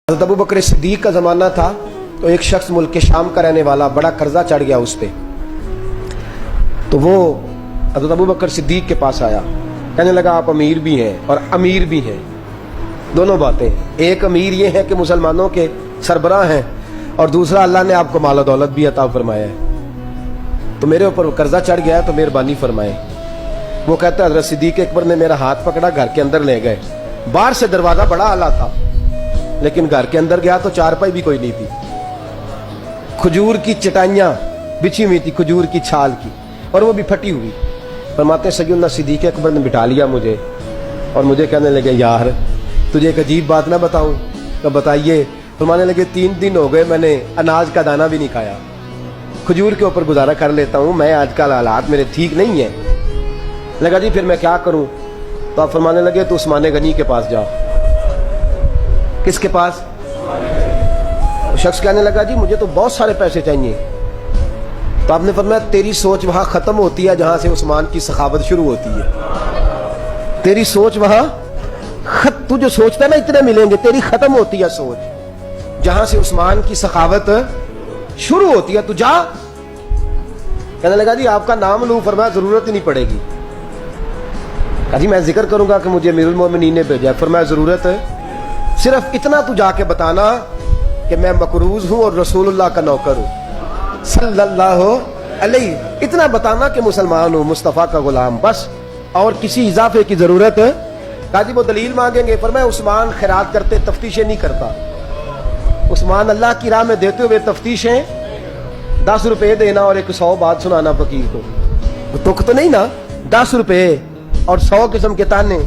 हज़रत अबू बकर सिद्दीक का ज़माना था तो एक शख्स मुल्क के शाम का रहने वाला, बड़ा कर्जा चढ़ गया उस पर। तो वो हज़रत अबू बकर सिद्दीक के पास आया, कहने लगा आप अमीर भी हैं और अमीर भी हैं, दोनों बातें। एक अमीर ये है कि मुसलमानों के सरबराह हैं, और दूसरा अल्लाह ने आपको माल दौलत भी अता फरमाया है, तो मेरे ऊपर कर्जा चढ़ गया है तो मेहरबानी फरमाए। वो कहता है हज़रत सिद्दीक अकबर ने मेरा हाथ पकड़ा, घर के अंदर ले गए। बाहर से दरवाज़ा बड़ा आला था, लेकिन घर के अंदर गया तो चारपाई भी कोई नहीं थी, खजूर की चटाइयाँ बिछी हुई थी, खजूर की छाल की, और वो भी फटी हुई। फरमाते सैयदना सिद्दीक अकबर ने बिठा लिया मुझे, और मुझे कहने लगे यार तुझे एक अजीब बात ना बताऊं? तो बताइए। फरमाने लगे 3 दिन हो गए मैंने अनाज का दाना भी नहीं खाया, खजूर के ऊपर गुजारा कर लेता हूँ मैं, आजकल हालात मेरे ठीक नहीं है। लगा जी फिर मैं क्या करूँ? तो आप फरमाने लगे तो उस्मान गनी के पास जाओ। किसके पास? शख्स कहने लगा जी मुझे तो बहुत सारे पैसे चाहिए। तो आपने फरमाया तेरी सोच वहां खत्म होती है जहां से उस्मान की सखावत शुरू होती है। तेरी सोच वहां तू जो सोचता है ना इतने मिलेंगे, तेरी खत्म होती है सोच जहां से उस्मान की सखावत शुरू होती है। तू जा। कहने लगा जी आपका नाम लूं? फरमाया जरूरत ही नहीं पड़ेगी। कहा जी मैं जिक्र करूंगा कि मुझे अमीरुल मोमिनीन ने भेजा। फरमाया जरूरत है, सिर्फ इतना तू जाके बताना कि मैं मकरूज हूं और रसूलुल्लाह का नौकर हूं सल्लल्लाहु अलैहि। इतना बताना कि मुसलमान हूं, मुस्तफा का गुलाम, बस, और किसी इजाफे की जरूरत है। कहा जी वो दलील मांगेंगे। फरमाया उस्मान खैरात करते तफ्तीशें नहीं करता, उस्मान अल्लाह की राह में देते हुए तफ्तीशें 10 रुपए देना और एक 100 बात सुनाना फकीर को, तुक तो नहीं ना? 10 रुपए और 100 किस्म के ताने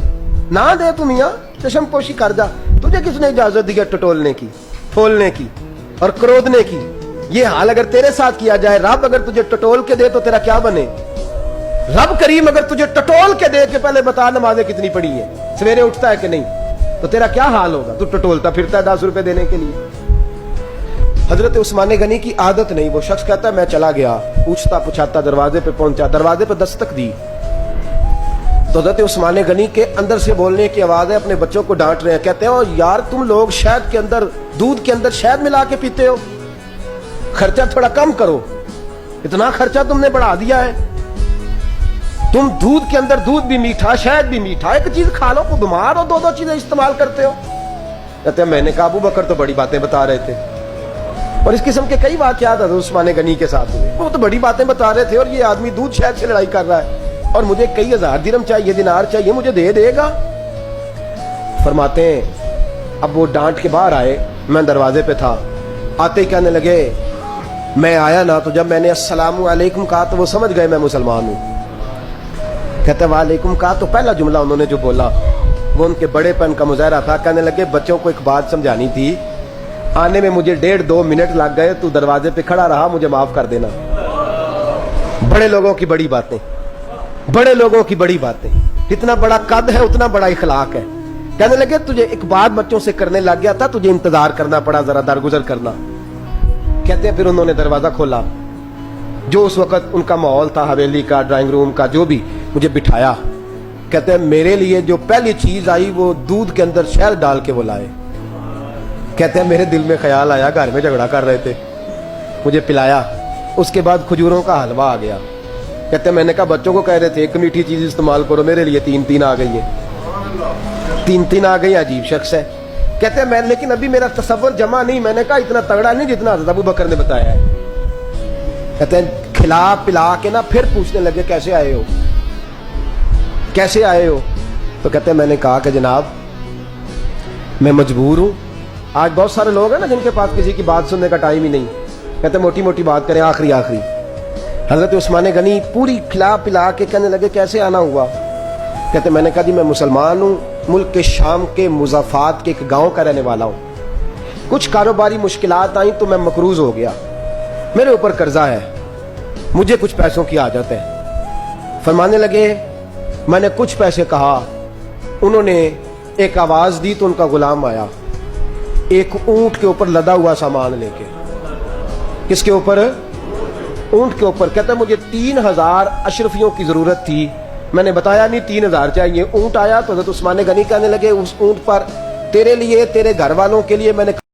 ना दे तू मियां, चशम पोशी कर जा। तुझे किसने इजाजत दी है टटोलने की, फोलने की और क्रोधने की? ये हाल अगर तेरे साथ किया जाए, रब अगर तुझे टटोल के दे तो तेरा क्या बने? रब करीम अगर तुझे टटोल के दे के पहले बता नमाजें कितनी पड़ी है, सवेरे उठता है कि नहीं, तो तेरा क्या हाल होगा? तू टटोलता फिरता है 10 रुपए देने के लिए। हजरत उस्मान गनी की आदत नहीं। वो शख्स कहता है मैं चला गया, पूछता पुछाता दरवाजे पे पहुंचा, दरवाजे पे दस्तक दी तो हज़रत उस्मान गनी के अंदर से बोलने की आवाज है, अपने बच्चों को डांट रहे हैं। कहते हैं यार तुम लोग शहद के अंदर, दूध के अंदर शहद मिला के पीते हो, खर्चा थोड़ा कम करो, इतना खर्चा तुमने बढ़ा दिया है। तुम दूध के अंदर दूध भी मीठा, शहद भी मीठा, एक चीज खा लो, बीमार हो, 2 चीजें इस्तेमाल करते हो। कहते हैं मैंने कहा अबू बकर तो बड़ी बातें बता रहे थे, और इस किस्म के कई वाकयात उस्मान गनी के साथ हुए। वो तो बड़ी बातें बता रहे थे और ये आदमी दूध शहद से लड़ाई कर रहा है, और मुझे कई हजार दिरहम चाहिए, दिनार चाहिए, मुझे दे देगा? फरमाते हैं अब वो डांट के बाहर आए, मैं दरवाजे पे था, आते ही कहने लगे मैं आया ना तो जब मैंने अस्सलामु अलैकुम कहा तो वो समझ गए मैं मुसलमान हूं। कहते वालेकुम कहा तो पहला जुमला उन्होंने जो बोला वो उनके बड़ेपन का मुजाहरा था। कहने लगे बच्चों को एक बात समझानी थी, आने में मुझे 1.5-2 मिनट लग गए, तू दरवाजे पे खड़ा रहा, मुझे माफ कर देना। बड़े लोगों की बड़ी बातें, बड़े लोगों की बड़ी बातें, जितना बड़ा कद है उतना बड़ा इखलाक है। कहने लगे तुझे एक बात बच्चों से करने लग गया था, तुझे इंतजार करना पड़ा, जरा दरगुजर करना। कहते हैं फिर उन्होंने दरवाजा खोला, जो उस वक्त उनका माहौल था हवेली का, ड्राइंग रूम का, जो भी, मुझे बिठाया। कहते हैं मेरे लिए जो पहली चीज आई वो दूध के अंदर शहद डाल के वो लाए। कहते हैं मेरे दिल में ख्याल आया घर में झगड़ा कर रहे थे, मुझे पिलाया, उसके बाद खजूरों का हलवा आ गया। कहते हैं मैंने कहा बच्चों को कह रहे थे एक मीठी चीज इस्तेमाल करो, मेरे लिए 3 आ गई है, 3 आ गई, अजीब शख्स है। कहते हैं मैं, लेकिन अभी मेरा तसव्वुर जमा नहीं, मैंने कहा इतना तगड़ा नहीं जितना हज़रत अबू बकर ने बताया है। कहते हैं खिला पिला के ना फिर पूछने लगे कैसे आए हो, कैसे आए हो? तो कहते हैं मैंने कहा कि जनाब मैं मजबूर हूं। आज बहुत सारे लोग हैं ना जिनके पास किसी की बात सुनने का टाइम ही नहीं। कहते मोटी मोटी बात करें, आखिरी आखिरी। हजरत उस्मान गनी पूरी खिला पिला के कहने लगे कैसे आना हुआ? कहते मैंने कहा जी मैं मुसलमान हूँ, मुल्क के शाम के मुज़ाफ़ात के एक गांव का रहने वाला हूँ, कुछ कारोबारी मुश्किलात आई तो मैं मकरूज हो गया, मेरे ऊपर कर्जा है, मुझे कुछ पैसों की आदत है। फरमाने लगे मैंने कुछ पैसे कहा, उन्होंने एक आवाज दी तो उनका गुलाम आया, एक ऊंट के ऊपर लदा हुआ सामान लेके। किसके ऊपर? ऊंट के ऊपर। कहता मुझे 3000 अशरफियों की जरूरत थी, मैंने बताया नहीं 3000 चाहिए। ऊंट आया तो हज़रत उस्मान गनी कहने लगे उस ऊंट पर तेरे लिए, तेरे घर वालों के लिए मैंने